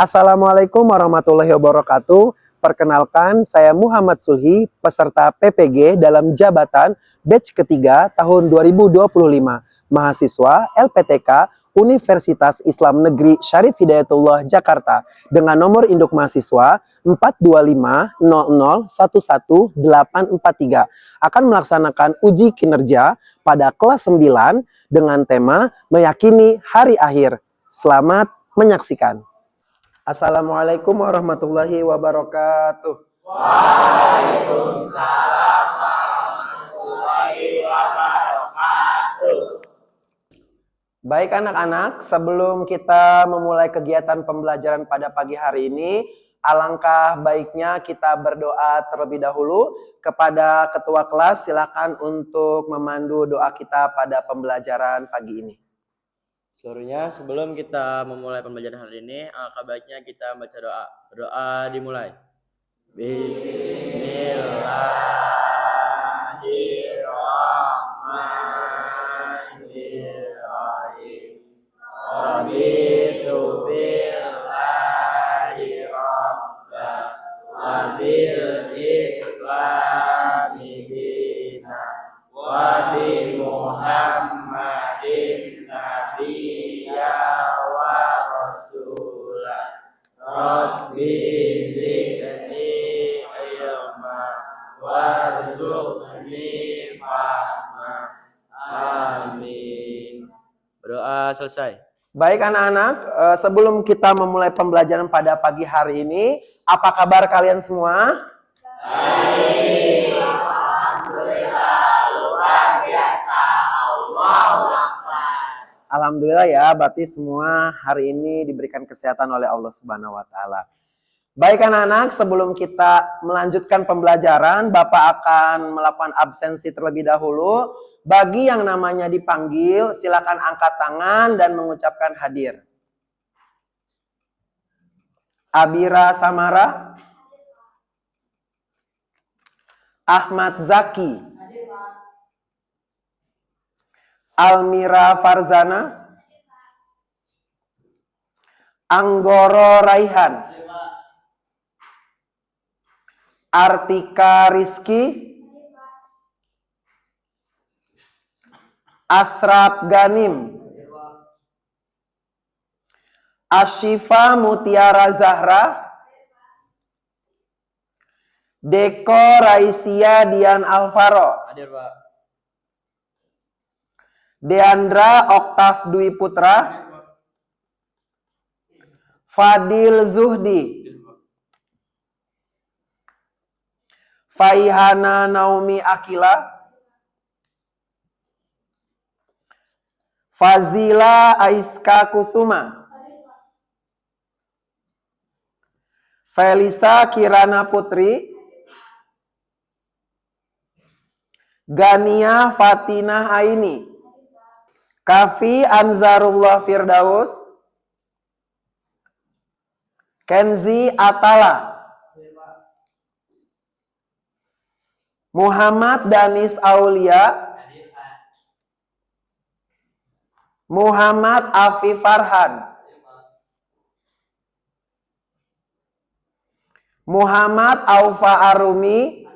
Assalamualaikum warahmatullahi wabarakatuh. Perkenalkan, saya Muhammad Sulhi, peserta PPG dalam jabatan batch ketiga tahun 2025, mahasiswa LPTK Universitas Islam Negeri Syarif Hidayatullah Jakarta dengan nomor induk mahasiswa 42500111843 akan melaksanakan uji kinerja pada kelas 9 dengan tema meyakini hari akhir. Selamat menyaksikan. Assalamualaikum warahmatullahi wabarakatuh. Waalaikumsalam warahmatullahi wabarakatuh. Baik anak-anak, sebelum kita memulai kegiatan pembelajaran pada pagi hari ini, alangkah baiknya kita berdoa terlebih dahulu. Kepada ketua kelas, silakan untuk memandu doa kita pada pembelajaran pagi ini. Seluruhnya, sebelum kita memulai pembelajaran hari ini, alangkah baiknya kita baca doa. Doa dimulai. Bismillahirrahmanirrahim. Raditu billahi rabba wa bil islami dina wa bi Muhammadin nabiyya wa rasulah. Rabbi zidni ilma warzuqni fahma. Amin. Berdoa selesai. Baik anak-anak, sebelum kita memulai pembelajaran pada pagi hari ini, apa kabar kalian semua? Baik. Alhamdulillah, luar biasa. Allahu Akbar. Alhamdulillah ya, berarti semua hari ini diberikan kesehatan oleh Allah Subhanahu wa taala. Baik anak-anak, sebelum kita melanjutkan pembelajaran, Bapak akan melakukan absensi terlebih dahulu. Bagi yang namanya dipanggil, silakan angkat tangan dan mengucapkan hadir. Abira Samara, Ahmad Zaki, Almira Farzana, Anggoro Raihan, Artika Rizky, Asraf Ganim, Ashifa Mutiara Zahra, Deko Raisia Dian Alvaro, Hadir, Pak. Deandra Oktav Dwi Putra, Fadil Zuhdi, Faihana Naomi Akila, Fazila Aiska Kusuma, Felisa Kirana Putri, Gania Fatina Aini, Kafi Anzarullah Firdaus, Kenzi Atala, Muhammad Danis Aulia, Muhammad Afif Farhan, Muhammad Aufa Arumi,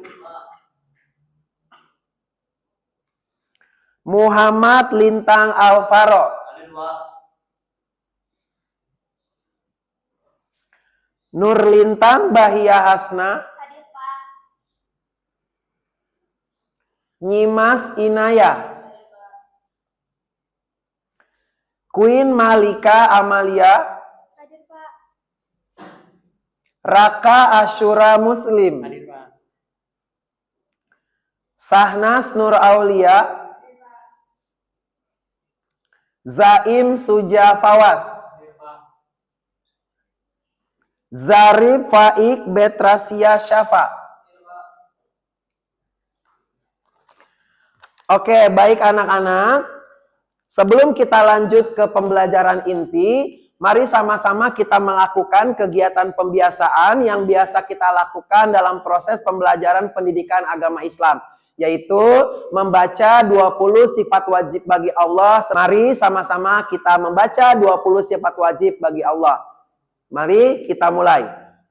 Muhammad Lintang Alvaro, Nur Lintang Bahia Hasna, Nyimas Inaya, Queen Malika Amalia, Raka Ashura Muslim, Hadir, Pak. Sahnas Nur Aulia, Zaim Suja Fawas, Zarif Faik Betrasia Syafa. Oke, baik anak-anak. Sebelum kita lanjut ke pembelajaran inti, mari sama-sama kita melakukan kegiatan pembiasaan yang biasa kita lakukan dalam proses pembelajaran pendidikan agama Islam, yaitu membaca 20 sifat wajib bagi Allah. Mari sama-sama kita membaca 20 sifat wajib bagi Allah. Mari kita mulai.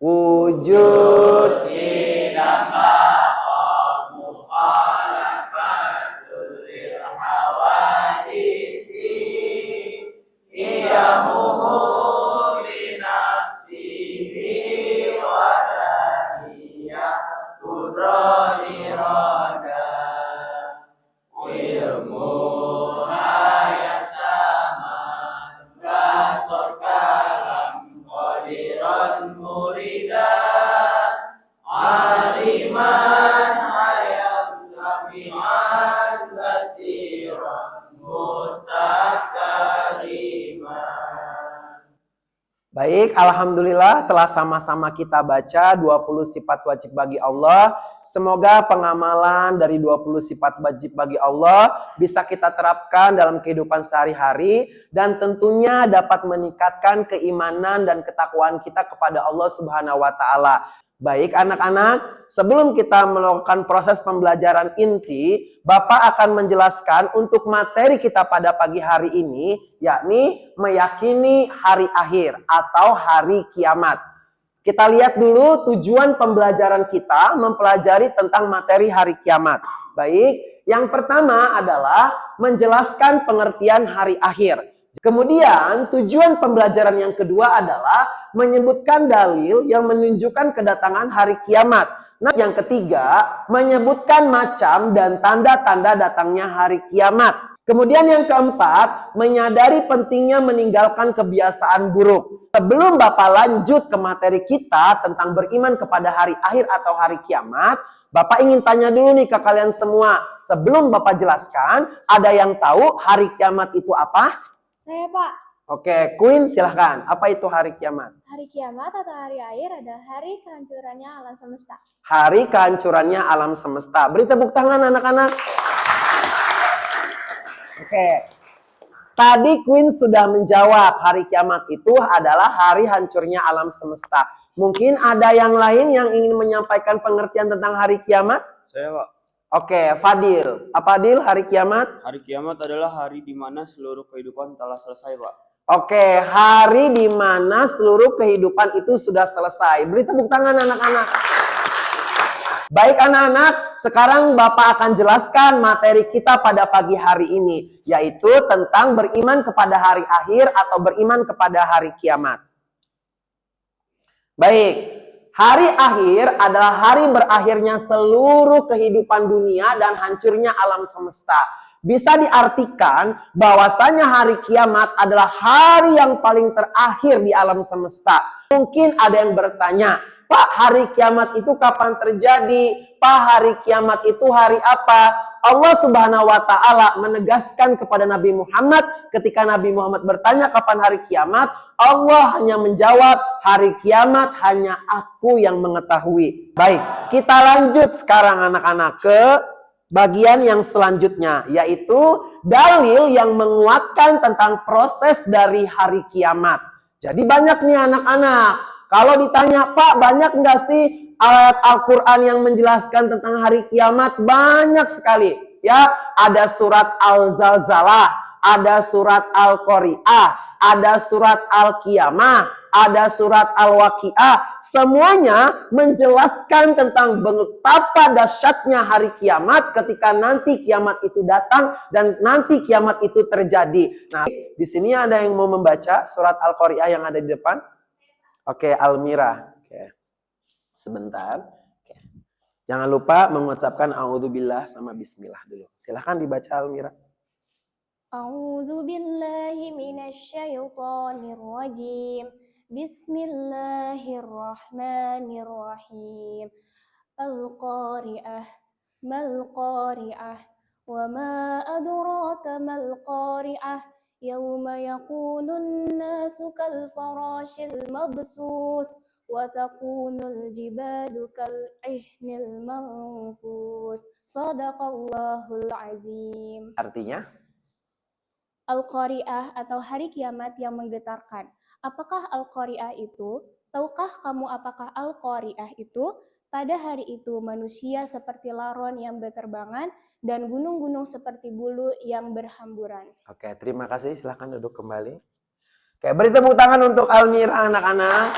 Wujud Baik, alhamdulillah telah sama-sama kita baca 20 sifat wajib bagi Allah. Semoga pengamalan dari 20 sifat wajib bagi Allah bisa kita terapkan dalam kehidupan sehari-hari dan tentunya dapat meningkatkan keimanan dan ketakwaan kita kepada Allah Subhanahu wa taala. Baik anak-anak, sebelum kita melakukan proses pembelajaran inti, Bapak akan menjelaskan untuk materi kita pada pagi hari ini, yakni meyakini hari akhir atau hari kiamat. Kita lihat dulu tujuan pembelajaran kita mempelajari tentang materi hari kiamat. Baik, yang pertama adalah menjelaskan pengertian hari akhir. Kemudian tujuan pembelajaran yang kedua adalah menyebutkan dalil yang menunjukkan kedatangan hari kiamat. Nah, yang ketiga menyebutkan macam dan tanda-tanda datangnya hari kiamat. Kemudian yang keempat, menyadari pentingnya meninggalkan kebiasaan buruk. Sebelum Bapak lanjut ke materi kita tentang beriman kepada hari akhir atau hari kiamat, Bapak ingin tanya dulu nih ke kalian semua. Sebelum Bapak jelaskan, ada yang tahu hari kiamat itu apa? Saya, Pak. Oke, Queen silahkan. Apa itu hari kiamat? Hari kiamat atau hari akhir adalah hari kehancurannya alam semesta. Hari kehancurannya alam semesta. Beri tepuk tangan anak-anak. Oke. Tadi Queen sudah menjawab hari kiamat itu adalah hari hancurnya alam semesta. Mungkin ada yang lain yang ingin menyampaikan pengertian tentang hari kiamat? Saya, Pak. Oke, Fadil. Apa Fadil hari kiamat? Hari kiamat adalah hari di mana seluruh kehidupan telah selesai, Pak. Oke, hari di mana seluruh kehidupan itu sudah selesai. Beri tepuk tangan anak-anak. Baik anak-anak, sekarang Bapak akan jelaskan materi kita pada pagi hari ini, yaitu tentang beriman kepada hari akhir atau beriman kepada hari kiamat. Baik. Hari akhir adalah hari berakhirnya seluruh kehidupan dunia dan hancurnya alam semesta. Bisa diartikan bahwasanya hari kiamat adalah hari yang paling terakhir di alam semesta. Mungkin ada yang bertanya, Pak, hari kiamat itu kapan terjadi? Pak, hari kiamat itu hari apa? Allah Subhanahu wa taala menegaskan kepada Nabi Muhammad ketika Nabi Muhammad bertanya kapan hari kiamat, Allah hanya menjawab, hari kiamat hanya aku yang mengetahui. Baik, kita lanjut sekarang anak-anak ke bagian yang selanjutnya, yaitu dalil yang menguatkan tentang proses dari hari kiamat. Jadi banyak nih anak-anak, kalau ditanya, Pak, banyak nggak sih ayat Al-Quran yang menjelaskan tentang hari kiamat? Banyak sekali. Ya, ada surat Al-Zalzalah, ada surat Al-Qari'ah, ada surat Al-Qiyamah, ada surat Al-Waqi'ah. Semuanya menjelaskan tentang betapa dahsyatnya hari kiamat ketika nanti kiamat itu datang dan nanti kiamat itu terjadi. Nah, di sini ada yang mau membaca surat Al-Qari'ah yang ada di depan? Oke, Almira. Oke. Sebentar. Oke. Jangan lupa mengucapkan a'udzubillah sama bismillah dulu. Silahkan dibaca Almira. A'udzubillahi minasyaitonirrajim. Bismillahirrahmanirrahim. Al-Qari'ah. Mal-Qari'ah. Wa ma adraka mal-Qari'ah. Yawma yakunun nasu kal-farashil mabsus. Wa takunul jibalu kal-ihnil manfus. Sadaqallahul azim. Artinya? Al-Qari'ah atau hari kiamat yang menggetarkan. Apakah Al-Qari'ah itu? Tahukah kamu apakah Al-Qari'ah itu? Pada hari itu manusia seperti laron yang berterbangan dan gunung-gunung seperti bulu yang berhamburan. Oke, terima kasih. Silahkan duduk kembali. Oke, beri tepuk tangan untuk Almira anak-anak.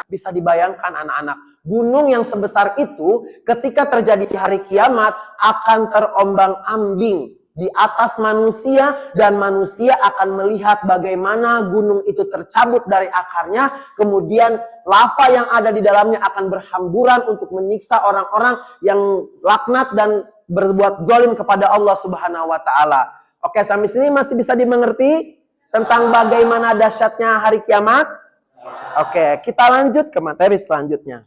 Bisa dibayangkan anak-anak, gunung yang sebesar itu ketika terjadi di hari kiamat akan terombang-ambing di atas manusia dan manusia akan melihat bagaimana gunung itu tercabut dari akarnya, kemudian lava yang ada di dalamnya akan berhamburan untuk menyiksa orang-orang yang laknat dan berbuat zalim kepada Allah Subhanahu wa taala. Oke, sampai sini masih bisa dimengerti tentang bagaimana dahsyatnya hari kiamat? Oke, kita lanjut ke materi selanjutnya.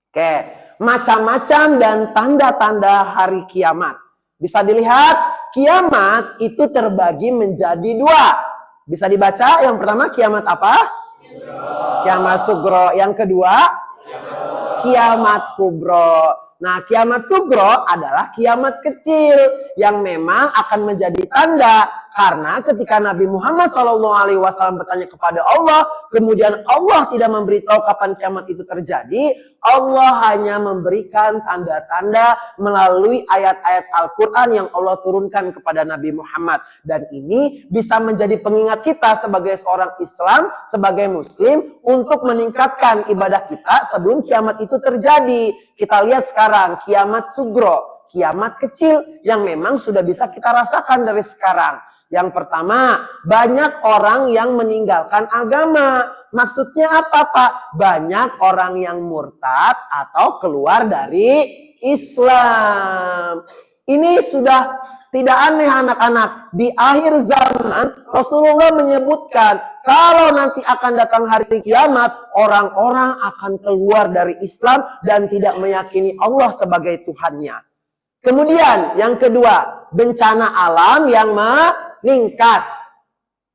Oke, macam-macam dan tanda-tanda hari kiamat. Bisa dilihat, kiamat itu terbagi menjadi dua. Bisa dibaca, yang pertama kiamat apa? Kiamat sugro. Yang kedua, kiamat kubro. Nah, kiamat sugro adalah kiamat kecil yang memang akan menjadi tanda. Karena ketika Nabi Muhammad SAW bertanya kepada Allah, kemudian Allah tidak memberitahu kapan kiamat itu terjadi, Allah hanya memberikan tanda-tanda melalui ayat-ayat Al-Quran yang Allah turunkan kepada Nabi Muhammad. Dan ini bisa menjadi pengingat kita sebagai seorang Islam, sebagai Muslim, untuk meningkatkan ibadah kita sebelum kiamat itu terjadi. Kita lihat sekarang, kiamat sugro, kiamat kecil yang memang sudah bisa kita rasakan dari sekarang. Yang pertama, banyak orang yang meninggalkan agama. Maksudnya apa, Pak? Banyak orang yang murtad atau keluar dari Islam. Ini sudah tidak aneh anak-anak. Di akhir zaman, Rasulullah menyebutkan, kalau nanti akan datang hari kiamat, orang-orang akan keluar dari Islam dan tidak meyakini Allah sebagai Tuhannya. Kemudian, yang kedua, bencana alam yang meningkat.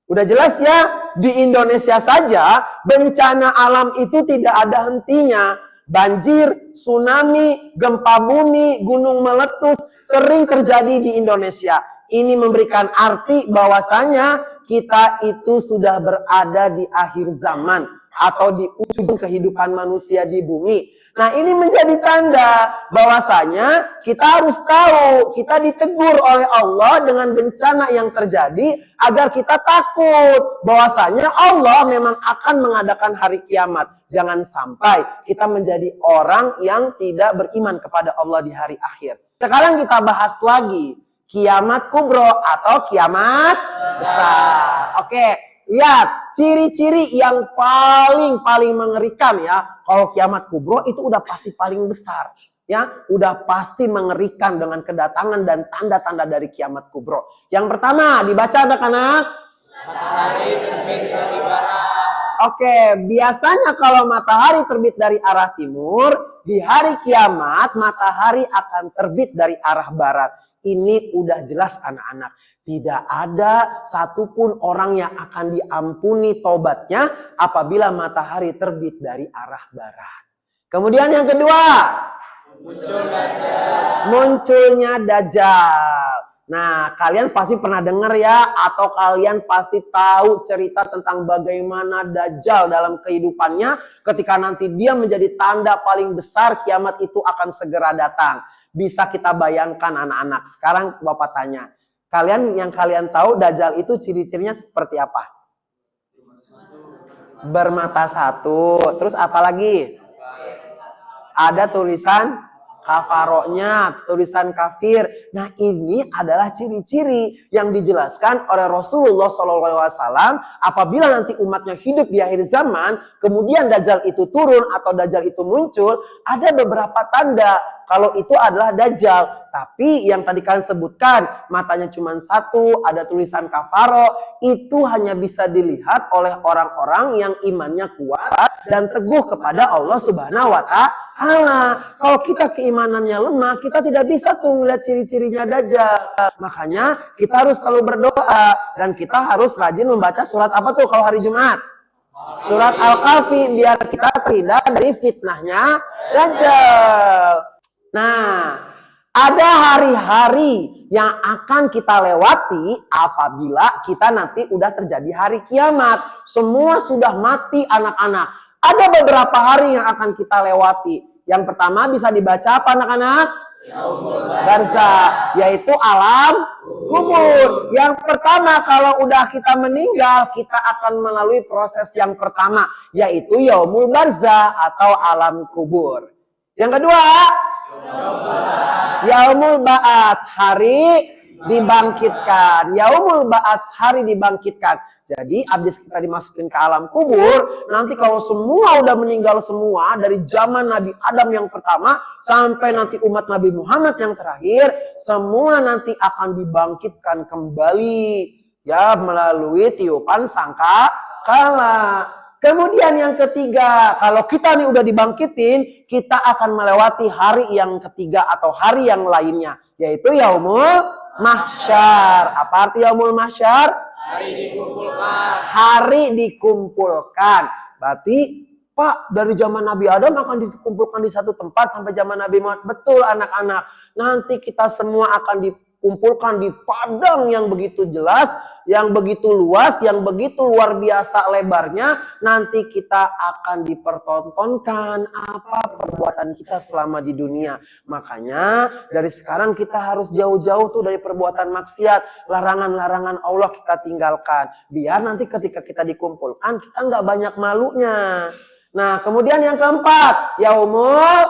Udah jelas ya, di Indonesia saja bencana alam itu tidak ada hentinya. Banjir, tsunami, gempa bumi, gunung meletus sering terjadi di Indonesia. Ini memberikan arti bahwasanya kita itu sudah berada di akhir zaman atau di ujung kehidupan manusia di bumi. Nah, ini menjadi tanda bahwasanya kita harus tahu, kita ditegur oleh Allah dengan bencana yang terjadi agar kita takut bahwasanya Allah memang akan mengadakan hari kiamat. Jangan sampai kita menjadi orang yang tidak beriman kepada Allah di hari akhir. Sekarang kita bahas lagi kiamat kubro atau kiamat besar. Oke. Lihat, ciri-ciri yang paling mengerikan ya. Kalau kiamat kubro itu udah pasti paling besar. Ya, udah pasti mengerikan dengan kedatangan dan tanda-tanda dari kiamat kubro. Yang pertama, dibaca anak-anak. Matahari terbit dari barat. Oke, biasanya kalau matahari terbit dari arah timur, di hari kiamat matahari akan terbit dari arah barat. Ini udah jelas anak-anak. Tidak ada satupun orang yang akan diampuni taubatnya apabila matahari terbit dari arah barat. Kemudian yang kedua, munculnya Dajjal. Nah, kalian pasti pernah dengar ya, atau kalian pasti tahu cerita tentang bagaimana Dajjal dalam kehidupannya ketika nanti dia menjadi tanda paling besar kiamat itu akan segera datang. Bisa kita bayangkan anak-anak. Sekarang Bapak tanya, yang kalian tahu Dajjal itu ciri-cirinya seperti apa? Bermata satu. Terus apa lagi? Ada tulisan kafaroknya, tulisan kafir. Nah, ini adalah ciri-ciri yang dijelaskan oleh Rasulullah SAW apabila nanti umatnya hidup di akhir zaman, kemudian Dajjal itu turun atau Dajjal itu muncul, ada beberapa tanda kalau itu adalah Dajjal. Tapi yang tadi kalian sebutkan, matanya cuma satu, ada tulisan kafaro, itu hanya bisa dilihat oleh orang-orang yang imannya kuat dan teguh kepada Allah Subhanahu wa Ta'ala. Kalau kita keimanannya lemah, kita tidak bisa tuh melihat ciri-cirinya Dajjal. Makanya kita harus selalu berdoa dan kita harus rajin membaca surat apa tuh kalau hari Jumat? Surat Al-Kahfi, biar kita terhindar dari fitnahnya Dajjal. Nah, ada hari-hari yang akan kita lewati apabila kita nanti udah terjadi hari kiamat. Semua sudah mati anak-anak. Ada beberapa hari yang akan kita lewati. Yang pertama bisa dibaca apa anak-anak? barzah, yaitu alam kubur. Yang pertama, kalau udah kita meninggal, kita akan melalui proses yang pertama, yaitu yaumul barzah atau alam kubur. Yang kedua, yaumul ba'ats, hari dibangkitkan. Yaumul ba'ats, hari dibangkitkan. Jadi habis kita dimasukin ke alam kubur, nanti kalau semua udah meninggal semua, dari zaman Nabi Adam yang pertama sampai nanti umat Nabi Muhammad yang terakhir, semua nanti akan dibangkitkan kembali ya melalui tiupan sangkakala. Kemudian yang ketiga, kalau kita nih udah dibangkitin, kita akan melewati hari yang ketiga atau hari yang lainnya, yaitu yaumul mahsyar. Apa arti yaumul mahsyar? Hari dikumpulkan. Hari dikumpulkan. Berarti, Pak, dari zaman Nabi Adam akan dikumpulkan di satu tempat sampai zaman Nabi Muhammad. Betul anak-anak. Nanti kita semua akan dikumpulkan di padang yang begitu jelas, yang begitu luas, yang begitu luar biasa lebarnya. Nanti kita akan dipertontonkan apa perbuatan kita selama di dunia. Makanya dari sekarang kita harus jauh-jauh tuh dari perbuatan maksiat. Larangan-larangan Allah kita tinggalkan. Biar nanti ketika kita dikumpulkan, kita nggak banyak malunya. Nah, kemudian yang keempat, yaumul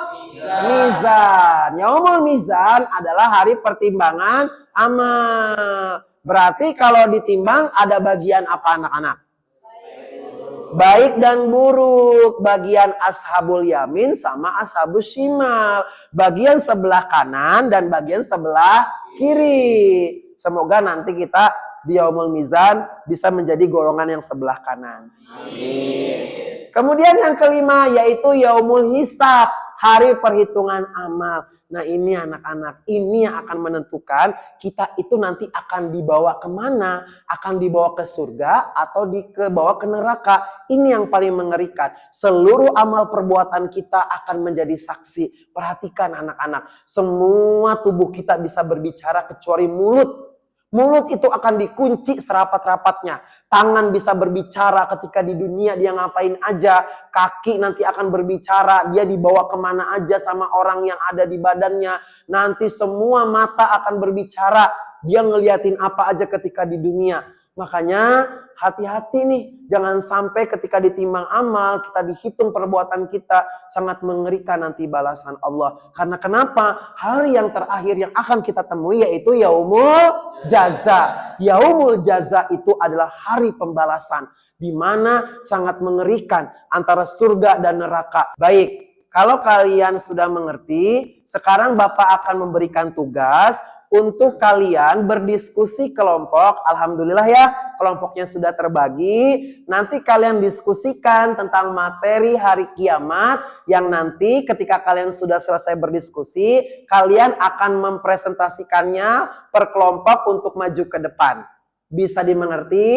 mizan. Yaumul mizan adalah hari pertimbangan amal. Berarti kalau ditimbang ada bagian apa anak-anak? Baik dan buruk. Bagian ashabul yamin sama ashabus shimal. Bagian sebelah kanan dan bagian sebelah kiri. Semoga nanti kita di yaumul mizan bisa menjadi golongan yang sebelah kanan. Amin. Kemudian yang kelima yaitu yaumul hisab, hari perhitungan amal. Nah ini anak-anak, ini yang akan menentukan kita itu nanti akan dibawa kemana, akan dibawa ke surga atau dibawa ke neraka. Ini yang paling mengerikan. Seluruh amal perbuatan kita akan menjadi saksi. Perhatikan anak-anak, semua tubuh kita bisa berbicara kecuali mulut. Mulut itu akan dikunci serapat-rapatnya. Tangan bisa berbicara ketika di dunia dia ngapain aja. Kaki nanti akan berbicara, dia dibawa kemana aja sama orang yang ada di badannya. Nanti semua mata akan berbicara, dia ngeliatin apa aja ketika di dunia. Makanya hati-hati nih, jangan sampai ketika ditimbang amal, kita dihitung perbuatan kita, sangat mengerikan nanti balasan Allah. Karena kenapa? Hari yang terakhir yang akan kita temui yaitu yaumul jaza. Yaumul jaza itu adalah hari pembalasan, di mana sangat mengerikan antara surga dan neraka. Baik, kalau kalian sudah mengerti, sekarang Bapak akan memberikan tugas untuk kalian berdiskusi kelompok. Alhamdulillah ya, kelompoknya sudah terbagi. Nanti kalian diskusikan tentang materi hari kiamat yang nanti ketika kalian sudah selesai berdiskusi, kalian akan mempresentasikannya per kelompok untuk maju ke depan. Bisa dimengerti?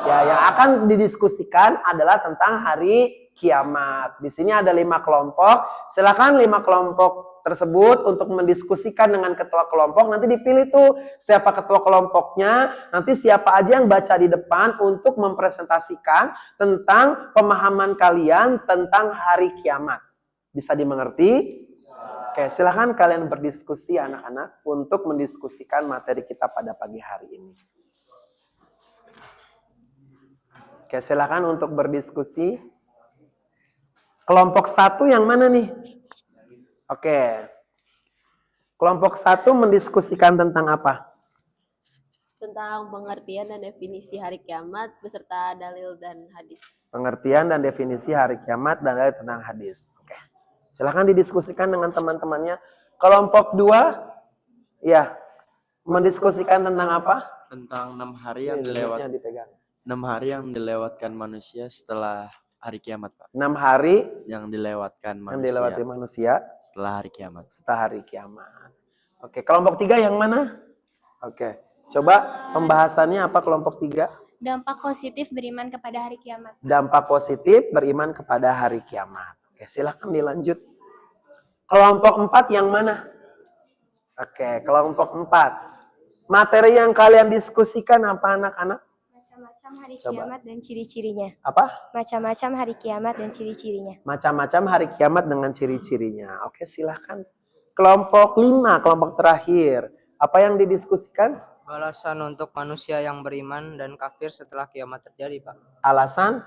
Ya, yang akan didiskusikan adalah tentang hari kiamat. Di sini ada 5 kelompok. Silakan 5 kelompok tersebut untuk mendiskusikan dengan ketua kelompok. Nanti dipilih tuh siapa ketua kelompoknya, nanti siapa aja yang baca di depan untuk mempresentasikan tentang pemahaman kalian tentang hari kiamat. Bisa dimengerti? Oke, silahkan kalian berdiskusi anak-anak untuk mendiskusikan materi kita pada pagi hari ini. Oke, silahkan untuk berdiskusi. Kelompok 1 yang mana nih? Oke. Kelompok 1 mendiskusikan tentang apa? Tentang pengertian dan definisi hari kiamat beserta dalil dan hadis. Pengertian dan definisi hari kiamat dan dalil tentang hadis. Oke. Silahkan didiskusikan dengan teman-temannya. Kelompok 2, ya, mendiskusikan tentang apa? Tentang 6 hari yang dipegang. 6 hari yang dilewatkan manusia setelah hari kiamat, Pak. 6 hari Yang dilewatkan yang manusia dilewati manusia setelah hari kiamat. setelah hari kiamat. Oke, kelompok 3 yang mana? Oke, coba pembahasannya apa kelompok 3? Dampak positif beriman kepada hari kiamat. Dampak positif beriman kepada hari kiamat. Oke, silakan dilanjut. Kelompok 4 yang mana? Oke, kelompok 4. Materi yang kalian diskusikan apa anak-anak? Macam-macam hari Coba. kiamat dan ciri-cirinya. Apa? Macam-macam hari kiamat dan ciri-cirinya. Macam-macam hari kiamat dengan ciri-cirinya. Oke, silahkan. Kelompok 5, kelompok terakhir. Apa yang didiskusikan? Balasan untuk manusia yang beriman dan kafir setelah kiamat terjadi, Pak. Alasan?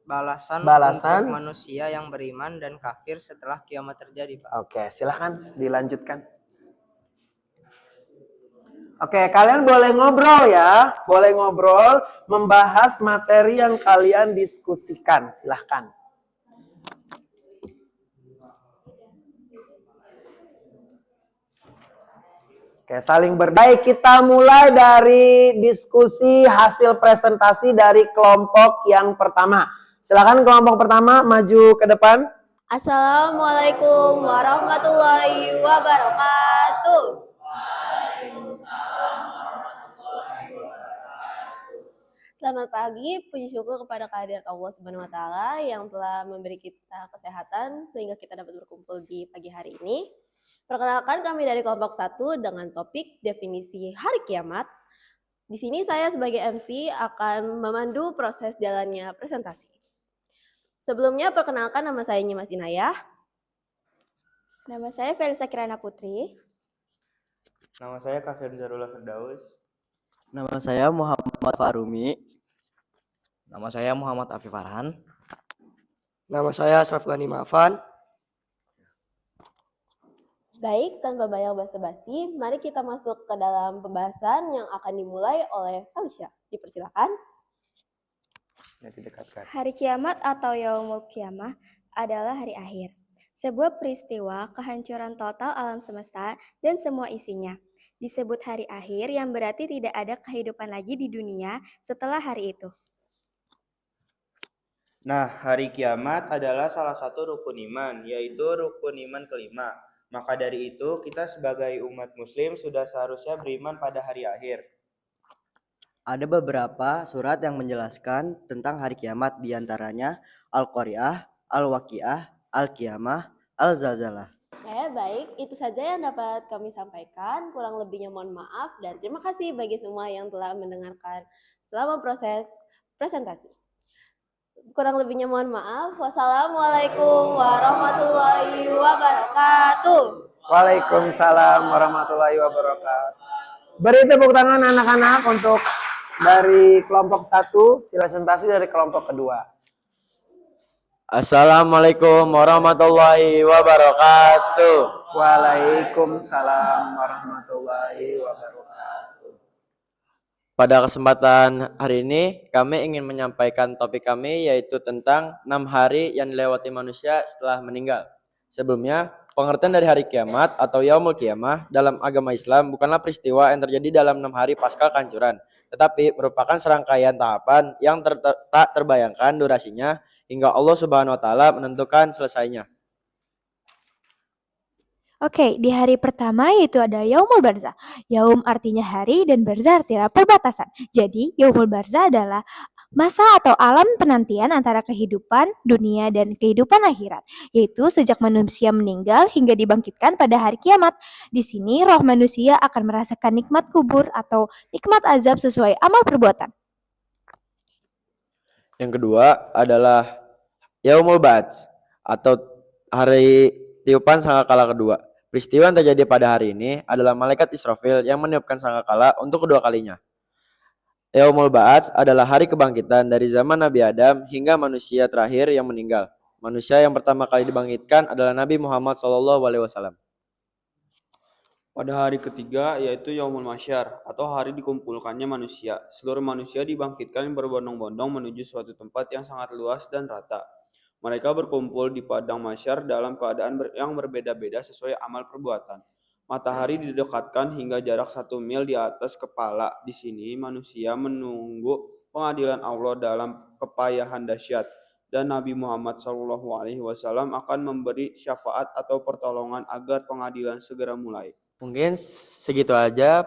Balasan Balasan? untuk manusia yang beriman dan kafir setelah kiamat terjadi, Pak. Oke, silahkan dilanjutkan. Oke, kalian boleh ngobrol ya. Boleh ngobrol, membahas materi yang kalian diskusikan. Silahkan. Oke, saling berbaik. Kita mulai dari diskusi hasil presentasi dari kelompok yang pertama. Silakan kelompok pertama maju ke depan. Assalamualaikum warahmatullahi wabarakatuh. Selamat pagi, puji syukur kepada kehadirat Allah Subhanahu wa taala yang telah memberi kita kesehatan sehingga kita dapat berkumpul di pagi hari ini. Perkenalkan, kami dari kelompok 1 dengan topik definisi hari kiamat. Di sini saya sebagai MC akan memandu proses jalannya presentasi. Sebelumnya perkenalkan, nama saya Nyimas Inayah. Nama saya Felisa Kirana Putri. Nama saya Kafir Zarullah Firdaus. Nama saya Muhammad Farumi. Nama saya Muhammad Afif Farhan. Nama saya Asraf Ghani Ma'afan. Baik, tanpa banyak basa-basi, mari kita masuk ke dalam pembahasan yang akan dimulai oleh Felicia. Dipersilakan. Hari kiamat atau Yaumul Qiyamah adalah hari akhir. Sebuah peristiwa kehancuran total alam semesta dan semua isinya. Disebut hari akhir yang berarti tidak ada kehidupan lagi di dunia setelah hari itu. Nah, hari kiamat adalah salah satu rukun iman, yaitu rukun iman kelima. Maka dari itu, kita sebagai umat muslim sudah seharusnya beriman pada hari akhir. Ada beberapa surat yang menjelaskan tentang hari kiamat, diantaranya Al-Qari'ah, Al-Waqi'ah, Al-Qiyamah, Al-Zalzalah. Oke, baik. Itu saja yang dapat kami sampaikan. Kurang lebihnya mohon maaf dan terima kasih bagi semua yang telah mendengarkan selama proses presentasi. Kurang lebihnya mohon maaf. Wassalamualaikum warahmatullahi wabarakatuh. Waalaikumsalam warahmatullahi wabarakatuh. Beri tepuk tangan anak-anak untuk dari kelompok 1, presentasi dari kelompok kedua. Assalamualaikum warahmatullahi wabarakatuh. Waalaikumsalam warahmatullahi wabarakatuh. Pada kesempatan hari ini, kami ingin menyampaikan topik kami yaitu tentang 6 hari yang dilewati manusia setelah meninggal. Sebelumnya, pengertian dari hari kiamat atau Yaumul Qiyamah dalam agama Islam bukanlah peristiwa yang terjadi dalam 6 hari pasca kehancuran, tetapi merupakan serangkaian tahapan yang tak terbayangkan durasinya hingga Allah Subhanahu wa taala menentukan selesainya. Oke, di hari pertama yaitu ada Yaumul Barzah. Yaum artinya hari dan Barzah artinya perbatasan. Jadi, Yaumul Barzah adalah masa atau alam penantian antara kehidupan dunia dan kehidupan akhirat, yaitu sejak manusia meninggal hingga dibangkitkan pada hari kiamat. Di sini roh manusia akan merasakan nikmat kubur atau nikmat azab sesuai amal perbuatan. Yang kedua adalah Yaumul Ba'ats atau hari tiupan sangkakala kedua. Peristiwa yang terjadi pada hari ini adalah malaikat Israfil yang meniupkan sangkakala untuk kedua kalinya. Yaumul Ba'ats adalah hari kebangkitan dari zaman Nabi Adam hingga manusia terakhir yang meninggal. Manusia yang pertama kali dibangkitkan adalah Nabi Muhammad SAW. Pada hari ketiga yaitu Yaumul Mahsyar atau hari dikumpulkannya manusia. Seluruh manusia dibangkitkan berbondong-bondong menuju suatu tempat yang sangat luas dan rata. Mereka berkumpul di padang mahsyar dalam keadaan yang berbeda-beda sesuai amal perbuatan. Matahari didekatkan hingga jarak 1 mil di atas kepala. Di sini manusia menunggu pengadilan Allah dalam kepayahan dahsyat. Dan Nabi Muhammad SAW akan memberi syafaat atau pertolongan agar pengadilan segera mulai. Mungkin segitu aja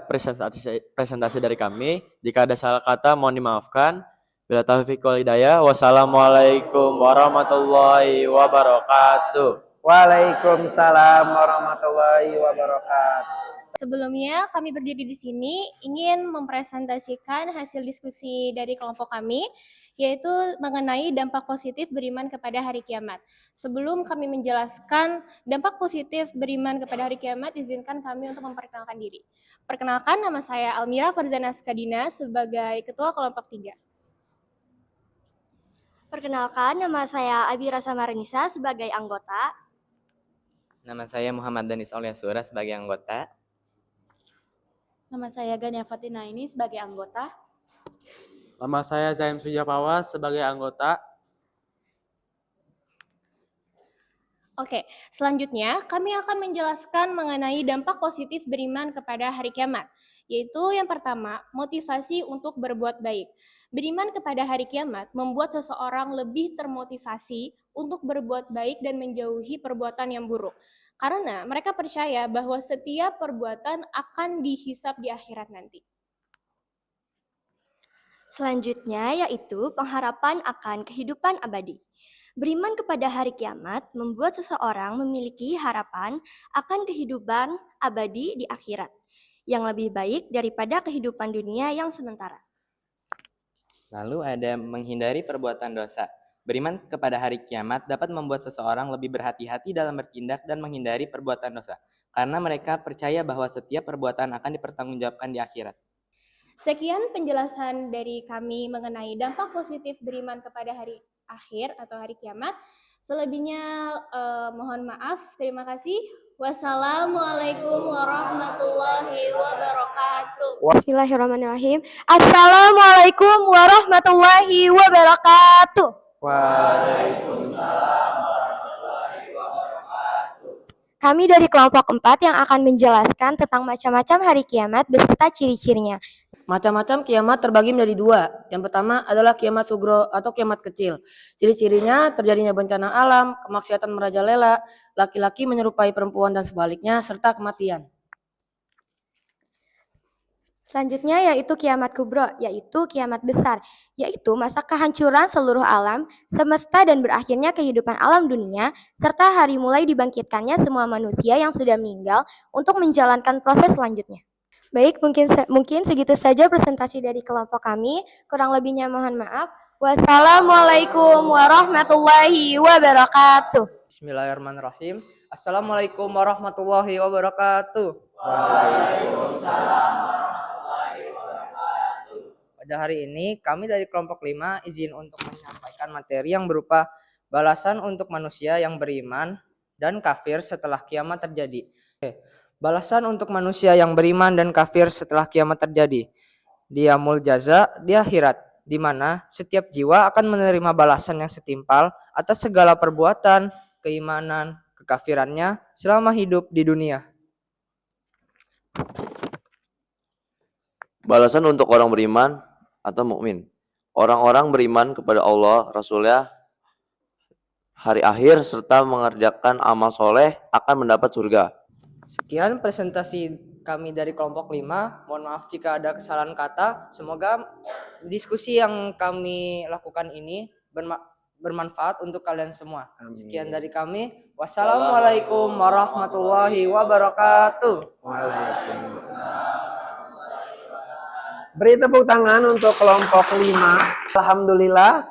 presentasi dari kami. Jika ada salah kata mohon dimaafkan. Bila taufiq wal hidayah. Wassalamualaikum warahmatullahi wabarakatuh. Waalaikumsalam warahmatullahi wabarakatuh. Sebelumnya kami berdiri di sini ingin mempresentasikan hasil diskusi dari kelompok kami yaitu mengenai dampak positif beriman kepada hari kiamat. Sebelum kami menjelaskan dampak positif beriman kepada hari kiamat, izinkan kami untuk memperkenalkan diri. Perkenalkan, nama saya Almira Farzana Skadina sebagai Ketua Kelompok 3. Perkenalkan, nama saya Abira Samarinisa sebagai anggota. Nama saya Muhammad Danis Olyasura sebagai anggota. Nama saya Gania Fatina ini sebagai anggota. Nama saya Zaim Sujapawas sebagai anggota. Oke, selanjutnya kami akan menjelaskan mengenai dampak positif beriman kepada hari kiamat, yaitu yang pertama, motivasi untuk berbuat baik. Beriman kepada hari kiamat membuat seseorang lebih termotivasi untuk berbuat baik dan menjauhi perbuatan yang buruk. Karena mereka percaya bahwa setiap perbuatan akan dihisap di akhirat nanti. Selanjutnya yaitu pengharapan akan kehidupan abadi. Beriman kepada hari kiamat membuat seseorang memiliki harapan akan kehidupan abadi di akhirat yang lebih baik daripada kehidupan dunia yang sementara. Lalu ada menghindari perbuatan dosa. Beriman kepada hari kiamat dapat membuat seseorang lebih berhati-hati dalam bertindak dan menghindari perbuatan dosa, karena mereka percaya bahwa setiap perbuatan akan dipertanggungjawabkan di akhirat. Sekian penjelasan dari kami mengenai dampak positif beriman kepada hari akhir atau hari kiamat. Selebihnya mohon maaf. Terima kasih. Wassalamualaikum warahmatullahi wabarakatuh. Bismillahirrahmanirrahim. Assalamualaikum warahmatullahi wabarakatuh. Waalaikumsalam. Kami dari kelompok 4 yang akan menjelaskan tentang macam-macam hari kiamat beserta ciri-cirinya. Macam-macam kiamat terbagi menjadi dua. Yang pertama adalah kiamat sugro atau kiamat kecil. Ciri-cirinya terjadinya bencana alam, kemaksiatan merajalela, laki-laki menyerupai perempuan dan sebaliknya, serta kematian. Selanjutnya yaitu kiamat kubro, yaitu kiamat besar, yaitu masa kehancuran seluruh alam, semesta dan berakhirnya kehidupan alam dunia, serta hari mulai dibangkitkannya semua manusia yang sudah meninggal untuk menjalankan proses selanjutnya. Baik, mungkin segitu saja presentasi dari kelompok kami. Kurang lebihnya mohon maaf. Wassalamualaikum warahmatullahi wabarakatuh. Bismillahirrahmanirrahim. Assalamualaikum warahmatullahi wabarakatuh. Waalaikumsalam. Pada hari ini kami dari kelompok 5 izin untuk menyampaikan materi yang berupa balasan untuk manusia yang beriman dan kafir setelah kiamat terjadi. Balasan untuk manusia yang beriman dan kafir setelah kiamat terjadi. Di yaumul jaza di akhirat, di mana setiap jiwa akan menerima balasan yang setimpal atas segala perbuatan, keimanan, kekafirannya selama hidup di dunia. Balasan untuk orang beriman atau mukmin. Orang-orang beriman kepada Allah, Rasulnya, hari akhir serta mengerjakan amal soleh akan mendapat surga. Sekian presentasi kami dari kelompok 5. Mohon maaf jika ada kesalahan kata. Semoga diskusi yang kami lakukan ini bermanfaat untuk kalian semua. Amin. Sekian dari kami. Wassalamualaikum warahmatullahi wabarakatuh. Waalaikumsalam. Beri tepuk tangan untuk kelompok 5. Alhamdulillah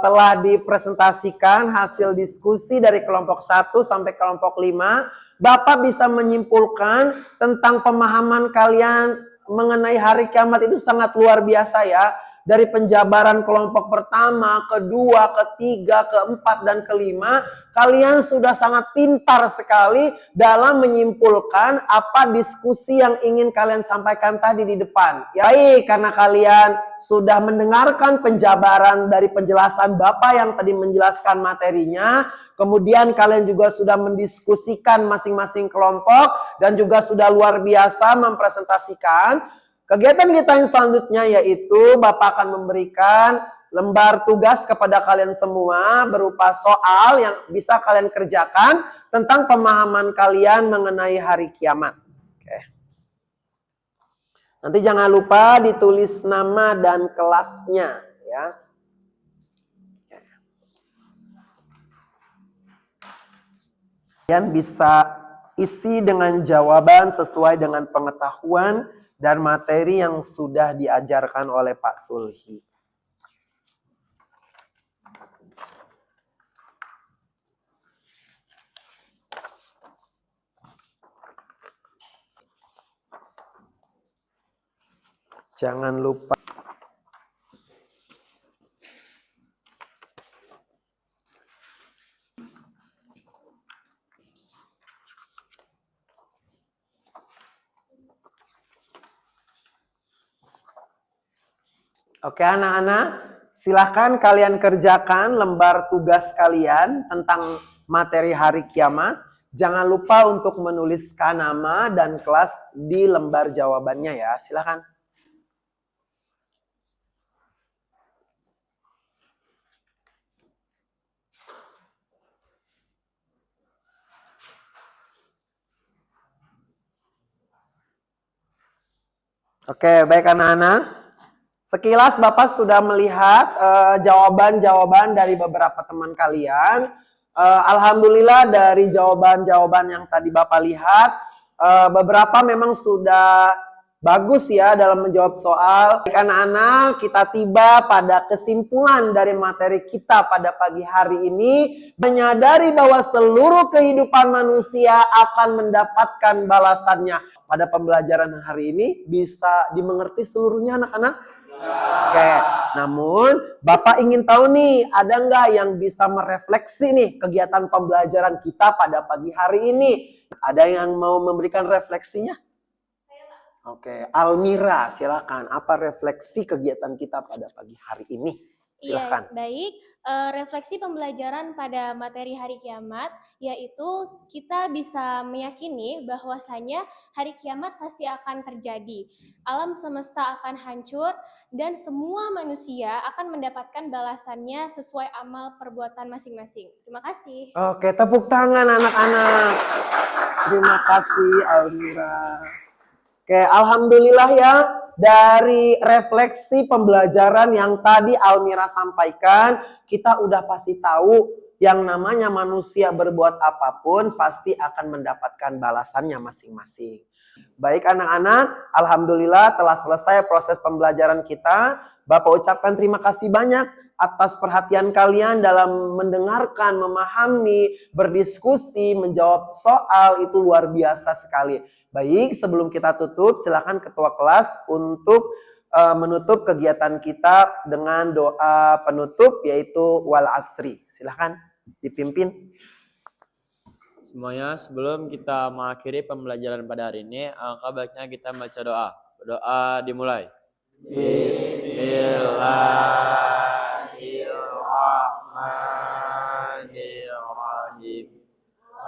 telah dipresentasikan hasil diskusi dari kelompok 1 sampai kelompok 5. Bapak bisa menyimpulkan tentang pemahaman kalian mengenai hari kiamat itu sangat luar biasa ya. Dari penjabaran kelompok pertama, kedua, ketiga, keempat, dan kelima, kalian sudah sangat pintar sekali dalam menyimpulkan apa diskusi yang ingin kalian sampaikan tadi di depan. Ya, baik, karena kalian sudah mendengarkan penjabaran dari penjelasan Bapak yang tadi menjelaskan materinya, kemudian kalian juga sudah mendiskusikan masing-masing kelompok dan juga sudah luar biasa mempresentasikan. Kegiatan kita yang selanjutnya yaitu Bapak akan memberikan lembar tugas kepada kalian semua berupa soal yang bisa kalian kerjakan tentang pemahaman kalian mengenai hari kiamat. Oke. Nanti jangan lupa ditulis nama dan kelasnya ya. Kalian bisa isi dengan jawaban sesuai dengan pengetahuan dan materi yang sudah diajarkan oleh Pak Sulhi. Jangan lupa. Oke anak-anak, silahkan kalian kerjakan lembar tugas kalian tentang materi hari kiamat. Jangan lupa untuk menuliskan nama dan kelas di lembar jawabannya ya, silahkan. Oke, baik anak-anak. Sekilas Bapak sudah melihat jawaban-jawaban dari beberapa teman kalian. Alhamdulillah dari jawaban-jawaban yang tadi Bapak lihat, beberapa memang sudah bagus ya dalam menjawab soal. Baik anak-anak, kita tiba pada kesimpulan dari materi kita pada pagi hari ini. Menyadari bahwa seluruh kehidupan manusia akan mendapatkan balasannya. Pada pembelajaran hari ini bisa dimengerti seluruhnya anak-anak? Oke, namun Bapak ingin tahu nih, ada nggak yang bisa merefleksi nih kegiatan pembelajaran kita pada pagi hari ini? Ada yang mau memberikan refleksinya? Oke, Almira silakan. Apa refleksi kegiatan kita pada pagi hari ini? Silakan. Iya, baik. Refleksi pembelajaran pada materi hari kiamat, yaitu kita bisa meyakini bahwasanya hari kiamat pasti akan terjadi. Alam semesta akan hancur dan semua manusia akan mendapatkan balasannya sesuai amal perbuatan masing-masing. Terima kasih. Oke, tepuk tangan anak-anak. Terima kasih Almira. Oke, alhamdulillah ya. Dari refleksi pembelajaran yang tadi Almira sampaikan, kita udah pasti tahu yang namanya manusia berbuat apapun pasti akan mendapatkan balasannya masing-masing. Baik anak-anak, alhamdulillah telah selesai proses pembelajaran kita. Bapak ucapkan terima kasih banyak atas perhatian kalian dalam mendengarkan, memahami, berdiskusi, menjawab soal, itu luar biasa sekali. Baik, sebelum kita tutup, silakan ketua kelas untuk menutup kegiatan kita dengan doa penutup, yaitu wal asri. Silakan dipimpin. Semuanya, sebelum kita mengakhiri pembelajaran pada hari ini, alangkah baiknya kita baca doa. Doa dimulai. Bismillahirrahmanirrahim.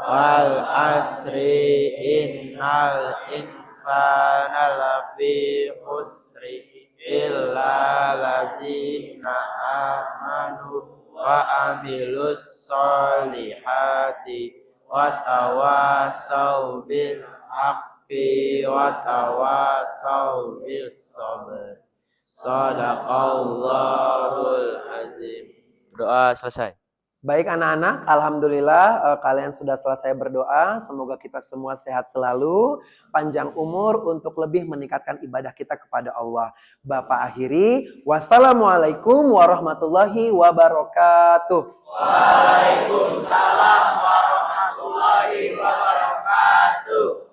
Wal asri innal insana lafi khusri illa lazina amanu wa amilus solihati wa tawasau bil haqqi wa tawasau bis sabr. Shadaqallahul azim. Doa selesai. Baik anak-anak, alhamdulillah kalian sudah selesai berdoa. Semoga kita semua sehat selalu, panjang umur untuk lebih meningkatkan ibadah kita kepada Allah. Bapak akhiri, wassalamualaikum warahmatullahi wabarakatuh. Waalaikumsalam warahmatullahi wabarakatuh.